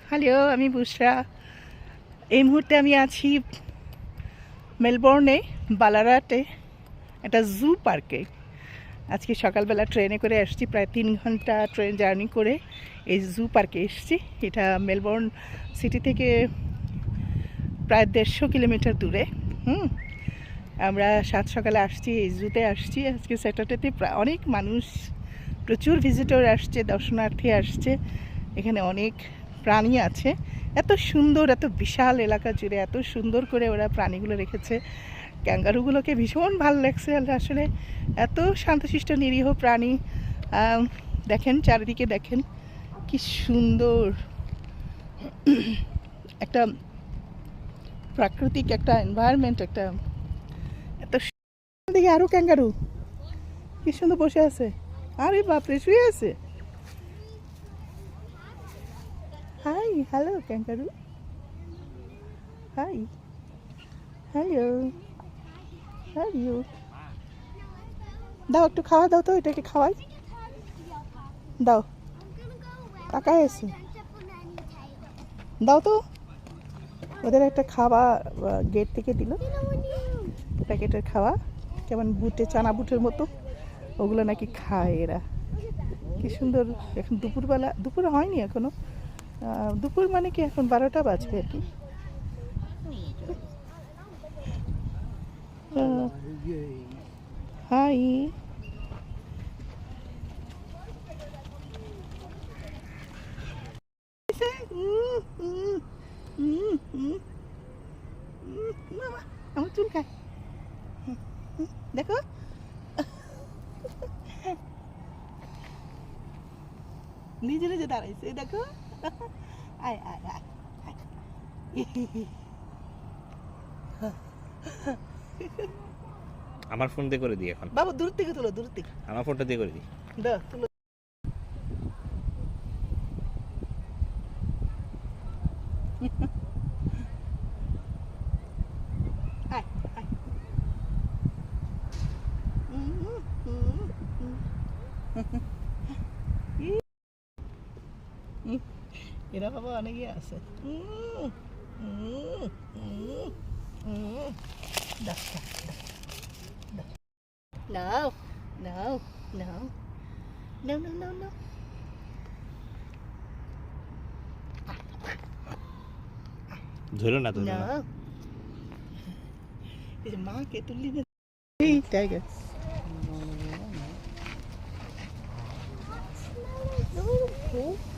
Hello, আমি বুশরা। এই মুহূর্তে আমি আছি মেলবোর্নে, বালারাটে একটা জু পার্কে। আজকে সকালবেলা ট্রেনে করে আসছি, প্রায় 3 ঘন্টা ট্রেন জার্নি করে এই জু পার্কে এসেছি। এটা মেলবোর্ন সিটি থেকে প্রায় 150 কিলোমিটার দূরে। আমরা সকালে আসছি, এই জুতে আসছি। আজকে স্যাটারডেতে প্রায় অনেক মানুষ, প্রচুর ভিজিটর আসছে, দর্শনার্থী আসছে। এখানে অনেক প্রাণী আছে। এত সুন্দর, এত বিশাল এলাকা জুড়ে এত সুন্দর করে ওরা প্রাণীগুলো রেখেছে। ক্যাঙ্গারুগুলোকে ভীষণ ভালো লাগছে। আসলে এত শান্তশিষ্ট নিরীহ প্রাণী। দেখেন, চারিদিকে দেখেন কি সুন্দর একটা প্রাকৃতিক একটা এনভায়রনমেন্ট। একটা এত দিকে আরও ক্যাঙ্গারু কি সুন্দর বসে আছে। আরে বাপরে, শুয়ে আছে। Hi, hello kangaroo. Hi, hello, hello. দাও একটু খাওয়া দাও তো, এটাকে খাওয়াই দাও। কাকা এসে দাও তো, ওদের একটা খাওয়া গেট থেকে দিল, প্যাকেটের খাওয়া, কেমন বুটে, চানা বুটের মতো। ওগুলো নাকি খায় এরা। কি সুন্দর। এখন দুপুরবেলা, দুপুর হয়নি এখনো, দুপুর মানে কি এখন 12টা বাজবে আর কি। হাই, আমার চুল খায়, দেখো। নিজে নিজে দাঁড়াইছে, দেখো। আয় আয় আয় আয়। আমার ফোন দিয়ে করে দিই এখন। বাবু দূর থেকে তুলো, দূর থেকে আমার ফোনটা দিয়ে করে দিই। দাও, তুলো। আয় আয়। এরা বাবা অনেকে আছে। No, no, no, no, no, no, no. ধরো না তো। No. Is ma que tú le das? Hey, tiger. No, no.